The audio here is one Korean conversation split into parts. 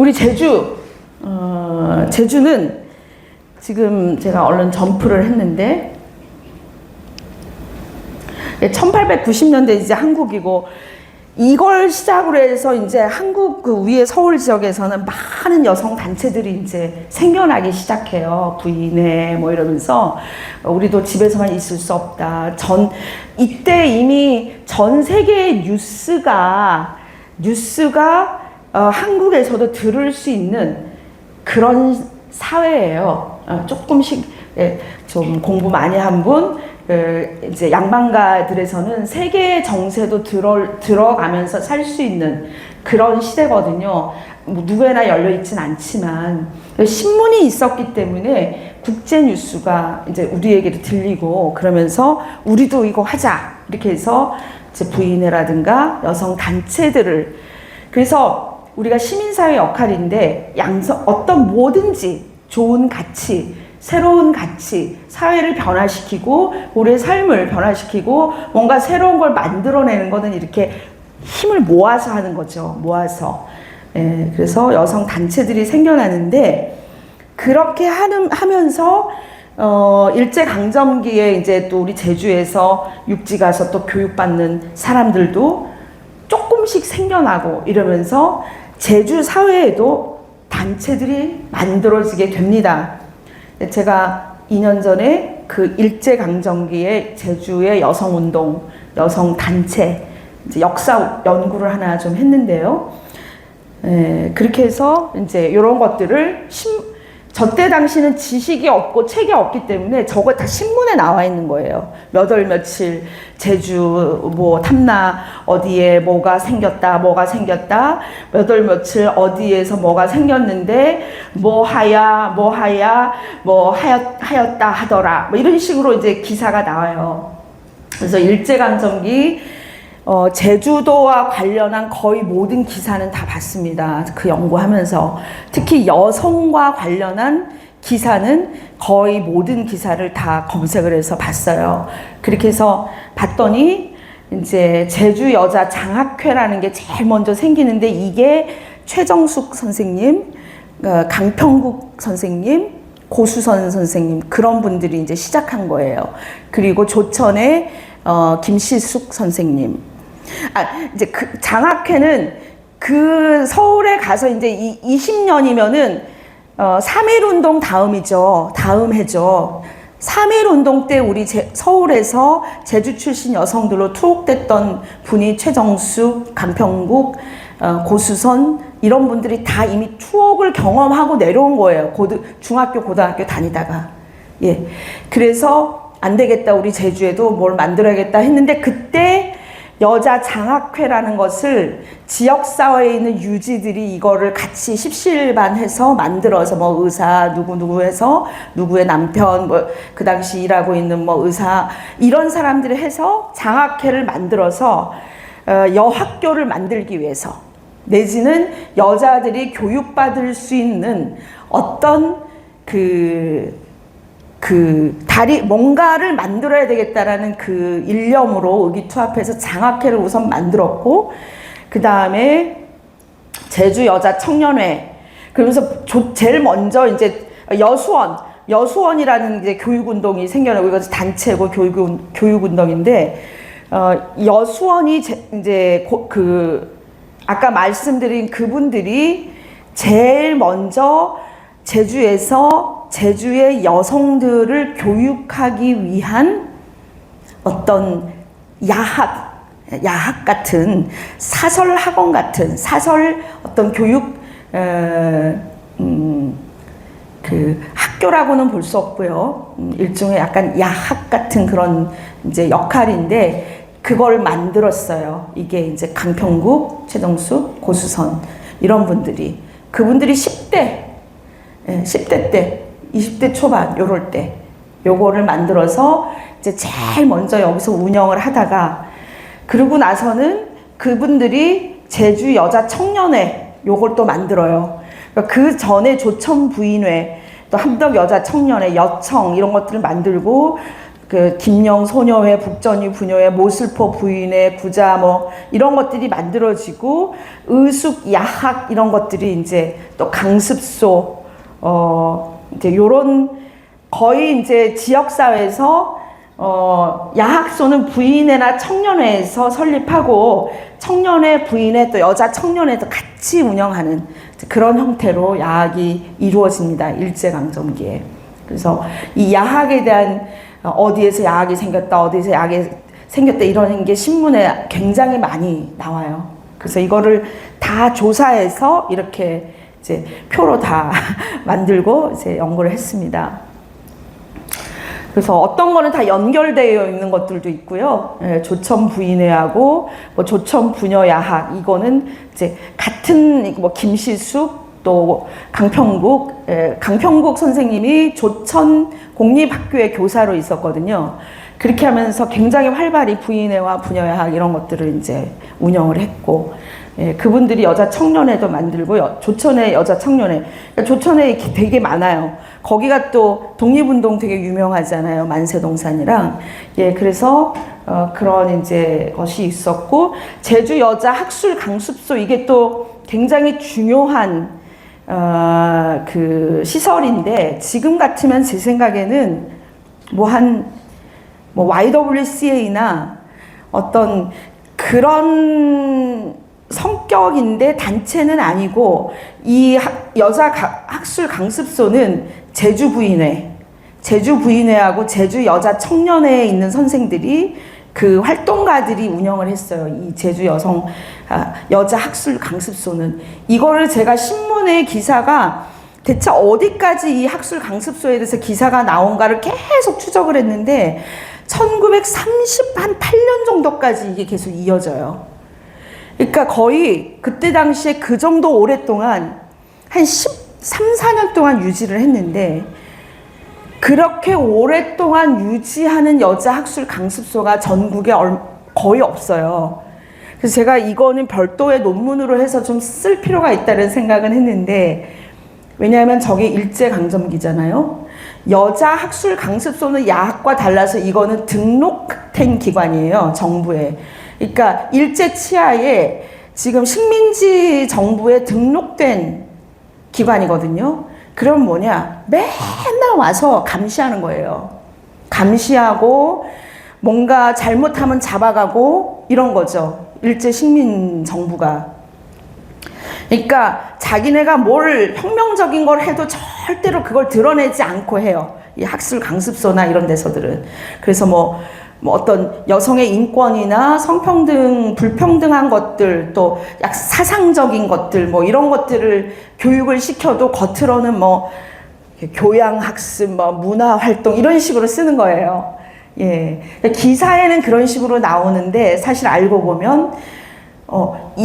우리 제주는 지금 제가 얼른 점프를 했는데 1890년대 이제 한국이고, 이걸 시작으로 해서 이제 한국 그 위에 서울 지역에서는 많은 여성 단체들이 이제 생겨나기 시작해요. 부인회 뭐 이러면서 우리도 집에서만 있을 수 없다. 이때 이미 전 세계의 뉴스가 한국에서도 들을 수 있는 그런 사회예요. 조금씩 좀 공부 많이 한 분, 이제 양반가들에서는 세계 정세도 들어가면서 살 수 있는 그런 시대거든요. 뭐 누구에나 열려 있진 않지만 신문이 있었기 때문에 국제 뉴스가 이제 우리에게도 들리고, 그러면서 우리도 이거 하자 이렇게 해서 이제 부인회라든가 여성 단체들을, 그래서 우리가 시민사회 역할인데 어떤 뭐든지 좋은 가치, 새로운 가치, 사회를 변화시키고 우리의 삶을 변화시키고 뭔가 새로운 걸 만들어내는 거는 이렇게 힘을 모아서 하는 거죠. 모아서. 그래서 여성 단체들이 생겨나는데, 그렇게 하면서 일제강점기에 이제 또 우리 제주에서 육지 가서 또 교육받는 사람들도 조금씩 생겨나고 이러면서 제주 사회에도 단체들이 만들어지게 됩니다. 제가 2년 전에 그 일제강점기에 제주의 여성운동, 여성단체, 이제 역사 연구를 하나 좀 했는데요. 그렇게 해서 이제 이런 것들을 저때 당시는 지식이 없고 책이 없기 때문에 저거 다 신문에 나와 있는 거예요. 몇 월 며칠 제주 뭐 탐나 어디에 뭐가 생겼다, 몇 월 며칠 어디에서 뭐가 생겼는데 하였다 하더라, 뭐 이런 식으로 이제 기사가 나와요. 그래서 일제강점기 제주도와 관련한 거의 모든 기사는 다 봤습니다. 그 연구하면서 특히 여성과 관련한 기사는 거의 모든 기사를 다 검색을 해서 봤어요. 그렇게 해서 봤더니 이제 제주 여자 장학회라는 게 제일 먼저 생기는데, 이게 최정숙 선생님, 강평국 선생님, 고수선 선생님, 그런 분들이 이제 시작한 거예요. 그리고 조천의 김시숙 선생님. 이제 그 장학회는 그 서울에 가서 이제 20년이면은 3.1운동 다음 해죠. 3.1운동 때 우리 서울에서 제주 출신 여성들로 투옥됐던 분이 최정숙, 강평국, 고수선, 이런 분들이 다 이미 투옥을 경험하고 내려온 거예요. 중학교, 고등학교 다니다가. 그래서 안 되겠다, 우리 제주에도 뭘 만들어야겠다 했는데, 그때 여자 장학회라는 것을 지역사회에 있는 유지들이 이거를 같이 십시일반해서 만들어서 뭐 의사 누구 해서 누구의 남편 그 당시 일하고 있는 의사, 이런 사람들이 해서 장학회를 만들어서 여학교를 만들기 위해서, 내지는 여자들이 교육받을 수 있는 어떤 뭔가를 만들어야 되겠다라는 그 일념으로 의기투합해서 장학회를 우선 만들었고, 그 다음에 제주 여자 청년회, 그러면서 제일 먼저 이제 여수원이라는 이제 교육운동이 생겨나고, 이것은 단체고 교육운동인데, 여수원이 이제 아까 말씀드린 그분들이 제일 먼저 제주의 여성들을 교육하기 위한 어떤 야학 같은, 사설 학원 같은, 사설 어떤 교육, 학교라고는 볼 수 없고요. 일종의 약간 야학 같은 그런 이제 역할인데, 그걸 만들었어요. 이게 이제 강평국, 최정숙, 고수선, 이런 분들이. 그분들이 10대 때, 20대 초반, 요럴 때, 요거를 만들어서 이제 제일 먼저 여기서 운영을 하다가, 그러고 나서는 그분들이 제주 여자 청년회, 요걸 또 만들어요. 그 전에 조천 부인회, 또 함덕 여자 청년회, 여청, 이런 것들을 만들고, 그 김영 소녀회, 북전이 부녀회, 모슬포 부인회, 구자 뭐 이런 것들이 만들어지고 의숙 야학 이런 것들이 이제 또 강습소 이제 요런 거의 이제 지역 사회에서 야학소는 부인회나 청년회에서 설립하고 청년회, 부인회 또 여자 청년회도 같이 운영하는 그런 형태로 야학이 이루어집니다. 일제강점기에. 그래서 이 야학에 대한 어디에서 야학이 생겼다, 어디에서 야학이 생겼다 이런 게 신문에 굉장히 많이 나와요. 그래서 이거를 다 조사해서 이렇게 이제 표로 다 만들고 이제 연구를 했습니다. 그래서 어떤 거는 다 연결되어 있는 것들도 있고요. 예, 조천 부인회하고 뭐 조천 부녀 야학 이거는 이제 같은 뭐 김시숙 또 강평국, 강평국 선생님이 조천 공립학교의 교사로 있었거든요. 그렇게 하면서 굉장히 활발히 부인회와 부녀야학 이런 것들을 이제 운영을 했고, 그분들이 여자 청년회도 만들고, 조천회 여자 청년회, 그러니까 조천회 되게 많아요. 거기가 또 독립운동 되게 유명하잖아요. 만세동산이랑. 그래서 그런 이제 것이 있었고, 제주 여자 학술 강습소 이게 또 굉장히 중요한 그 시설인데 지금 같으면 제 생각에는 뭐 YWCA나 어떤 그런 성격인데 단체는 아니고 이 여자 학술 강습소는 제주 부인회하고 제주 여자 청년회에 있는 선생들이 그 활동가들이 운영을 했어요. 이 제주 여자 학술 강습소는. 이거를 제가 신문의 기사가 대체 어디까지 이 학술 강습소에 대해서 기사가 나온가를 계속 추적을 했는데 1938년 정도까지 이게 계속 이어져요. 그러니까 거의 그때 당시에 그 정도 오랫동안 한 13, 4년 동안 유지를 했는데 그렇게 오랫동안 유지하는 여자 학술 강습소가 전국에 거의 없어요. 그래서 제가 이거는 별도의 논문으로 해서 좀 쓸 필요가 있다는 생각은 했는데 왜냐하면 저게 일제강점기잖아요. 여자 학술 강습소는 야학과 달라서 이거는 등록된 기관이에요. 정부에. 그러니까 일제 치하에 지금 식민지 정부에 등록된 기관이거든요. 그럼 뭐냐? 맨날 와서 감시하는 거예요. 감시하고 뭔가 잘못하면 잡아가고 이런 거죠. 일제 식민 정부가. 그러니까 자기네가 뭘 혁명적인 걸 해도 절대로 그걸 드러내지 않고 해요. 이 학술 강습소나 이런 데서들은. 그래서 뭐 어떤 여성의 인권이나 성평등, 불평등한 것들, 또 약 사상적인 것들, 뭐 이런 것들을 교육을 시켜도 겉으로는 뭐 교양학습, 뭐 문화활동 이런 식으로 쓰는 거예요. 기사에는 그런 식으로 나오는데 사실 알고 보면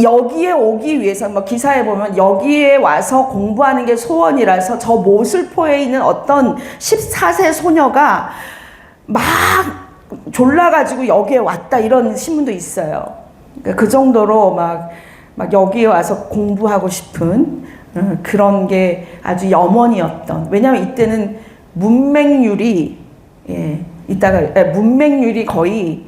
여기에 오기 위해서 뭐 기사에 보면 여기에 와서 공부하는 게 소원이라서 저 모슬포에 있는 어떤 14세 소녀가 막 졸라가지고 여기에 왔다 이런 신문도 있어요. 그러니까 그 정도로 막 여기에 와서 공부하고 싶은 그런 게 아주 염원이었던. 왜냐하면 이때는 문맹률이 문맹률이 거의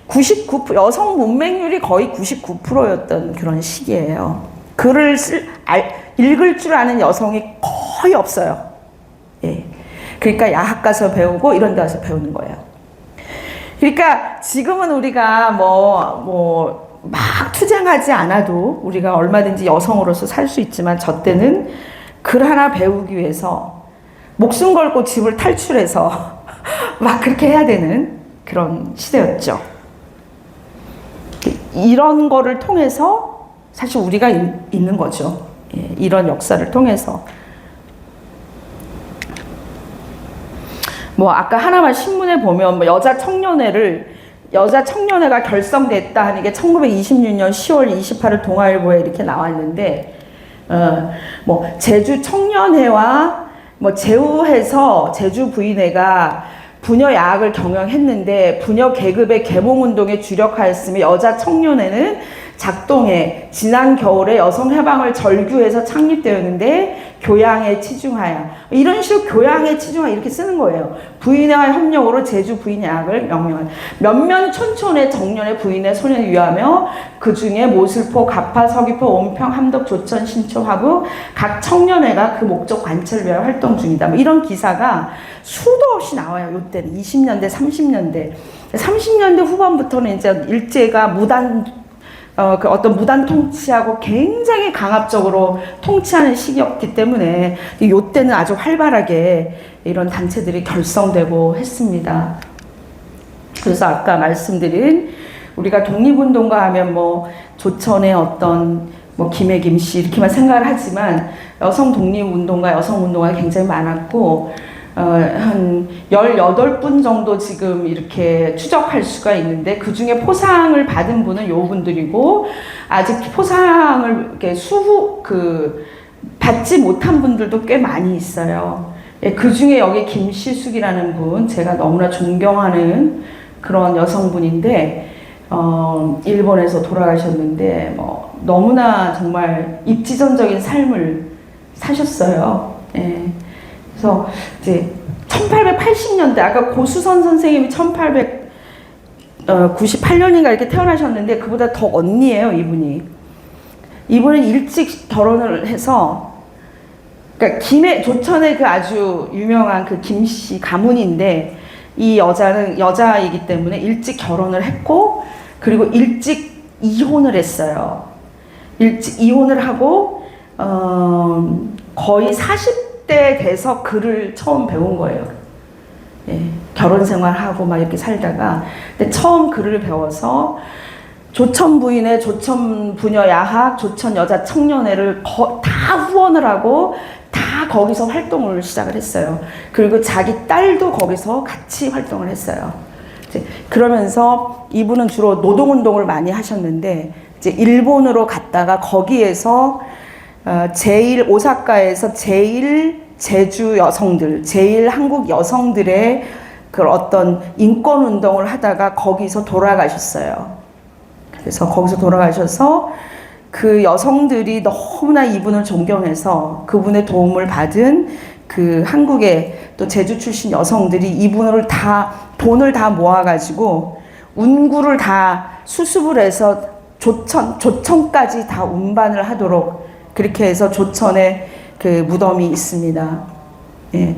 99% 여성 문맹률이 거의 99%였던 그런 시기예요. 글을 읽을 줄 아는 여성이 거의 없어요. 그러니까 야학 가서 배우고 이런 데 가서 배우는 거예요. 그러니까 지금은 우리가 막 투쟁하지 않아도 우리가 얼마든지 여성으로서 살 수 있지만 저 때는 글 하나 배우기 위해서 목숨 걸고 집을 탈출해서 막 그렇게 해야 되는 그런 시대였죠. 이런 거를 통해서 사실 우리가 있는 거죠. 이런 역사를 통해서. 아까 하나만 신문에 보면 여자 청년회가 결성됐다 하는 게 1926년 10월 28일 동아일보에 이렇게 나왔는데, 제주 청년회와 제우해서 제주 부인회가 부녀 야학을 경영했는데 부녀 계급의 계몽운동에 주력하였으며 여자 청년회는 작동해 지난 겨울에 여성 해방을 절규해서 창립되었는데 교양에 치중하여. 이런 식으로 교양에 치중하여 이렇게 쓰는 거예요. 부인의 협력으로 제주 부인의 약을 명령한. 면면촌촌의 정년의 부인의 손에 유하며 그 중에 모슬포, 가파, 서귀포, 온평, 함덕, 조천, 신초, 화부 각 청년회가 그 목적 관철을 위하여 활동 중이다. 뭐 이런 기사가 수도 없이 나와요. 요때는 20년대, 30년대. 30년대 후반부터는 이제 일제가 그 어떤 무단 통치하고 굉장히 강압적으로 통치하는 시기였기 때문에 요때는 아주 활발하게 이런 단체들이 결성되고 했습니다. 그래서 아까 말씀드린 우리가 독립운동가 하면 뭐 조천의 어떤 뭐 김해 김씨 이렇게만 생각을 하지만 여성 독립운동가, 여성운동가가 굉장히 많았고 한 18분 정도 지금 이렇게 추적할 수가 있는데 그 중에 포상을 받은 분은 요 분들이고 아직 포상을 이렇게 받지 못한 분들도 꽤 많이 있어요. 예, 그 중에 여기 김시숙이라는 분, 제가 너무나 존경하는 그런 여성분인데, 일본에서 돌아가셨는데, 뭐, 너무나 정말 입지전적인 삶을 사셨어요. 예. 그래서 이제 1880년대, 아까 고수선 선생님이 1898년인가 이렇게 태어나셨는데, 그보다 더 언니예요, 이분이. 이분은 일찍 결혼을 해서, 그러니까 조천의 그 아주 유명한 그 김씨 가문인데, 이 여자는 여자이기 때문에 일찍 결혼을 했고, 그리고 일찍 이혼을 했어요. 일찍 이혼을 하고, 거의 40대 돼서 글을 처음 배운 거예요. 예, 결혼 생활하고 막 이렇게 살다가, 근데 처음 글을 배워서, 조천 부인의 조천 부녀 야학, 조천 여자 청년회를 다 후원을 하고 다 거기서 활동을 시작을 했어요. 그리고 자기 딸도 거기서 같이 활동을 했어요. 이제 그러면서 이분은 주로 노동운동을 많이 하셨는데 이제 일본으로 갔다가 거기에서 오사카에서 제주 여성들, 한국 여성들의 그 어떤 인권운동을 하다가 거기서 돌아가셨어요. 그래서 거기서 돌아가셔서 그 여성들이 너무나 이분을 존경해서 그분의 도움을 받은 그 한국의 또 제주 출신 여성들이 이분을 돈을 다 모아가지고 운구를 다 수습을 해서 조천까지 다 운반을 하도록 그렇게 해서 조천에 그 무덤이 있습니다. 예.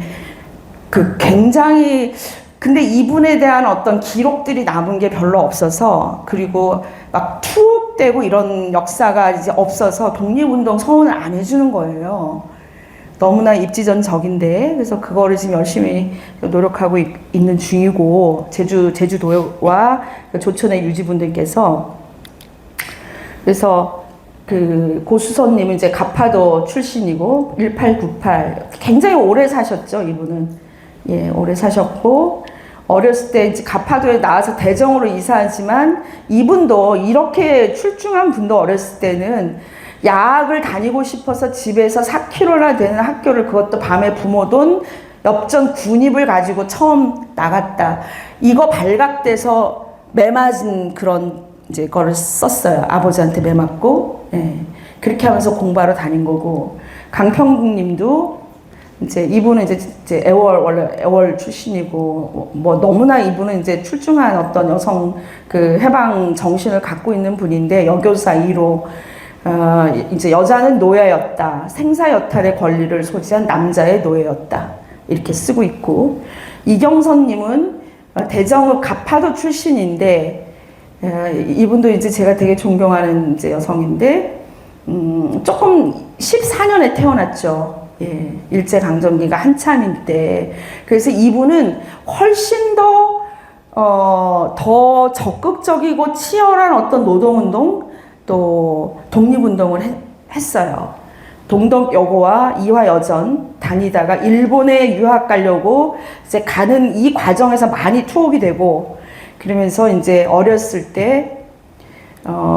그 굉장히 근데 이분에 대한 어떤 기록들이 남은 게 별로 없어서 그리고 막 투옥되고 이런 역사가 이제 없어서 독립운동 서원을 안 해주는 거예요. 너무나 입지전적인데 그래서 그거를 지금 열심히 노력하고 있는 중이고 제주도와 조천의 유지분들께서 그래서 그 고수선님은 이제 가파도 출신이고 1898 굉장히 오래 사셨죠 이분은. 예, 오래 사셨고 어렸을 때 이제 가파도에 나와서 대정으로 이사하지만 이분도 이렇게 출중한 분도 어렸을 때는 야학을 다니고 싶어서 집에서 4km나 되는 학교를 그것도 밤에 부모 돈 엽전 군입을 가지고 처음 나갔다. 이거 발각돼서 매 맞은 그런 이제 거를 썼어요. 아버지한테 매 맞고. 예. 그렇게 하면서 공부하러 다닌 거고. 강평국 님도 이제 이분은 이제 원래 애월 출신이고 뭐 너무나 이분은 이제 출중한 어떤 여성 그 해방 정신을 갖고 있는 분인데 여교사 2로 이제 여자는 노예였다. 생사여탈의 권리를 소지한 남자의 노예였다. 이렇게 쓰고 있고 이경선님은 대정읍 가파도 출신인데 이분도 이제 제가 되게 존경하는 이제 여성인데 조금 14년에 태어났죠. 예, 일제강점기가 한참일 때. 그래서 이분은 훨씬 더 적극적이고 치열한 어떤 노동운동 또 독립운동을 했어요. 동덕여고와 이화여전 다니다가 일본에 유학 가려고 이제 가는 이 과정에서 많이 투옥이 되고 그러면서 이제 어렸을 때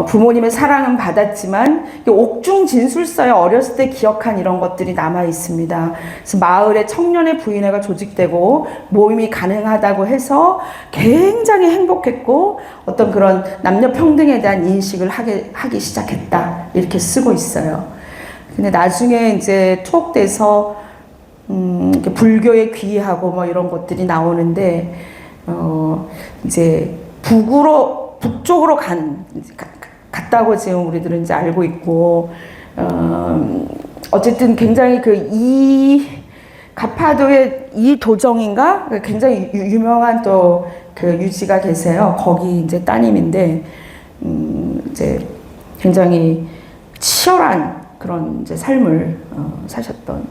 부모님의 사랑은 받았지만 옥중 진술서에 어렸을 때 기억한 이런 것들이 남아 있습니다. 그래서 마을에 청년의 부인회가 조직되고 모임이 가능하다고 해서 굉장히 행복했고 어떤 그런 남녀 평등에 대한 인식을 하기 시작했다 이렇게 쓰고 있어요. 근데 나중에 이제 투옥돼서 이렇게 불교에 귀의하고 뭐 이런 것들이 나오는데 이제 북쪽으로 갔다고 지금 우리들은 이제 알고 있고 어쨌든 굉장히 가파도의 이 도정인가 굉장히 유명한 또 그 유지가 계세요. 거기 이제 따님인데 이제 굉장히 치열한 그런 이제 삶을 사셨던.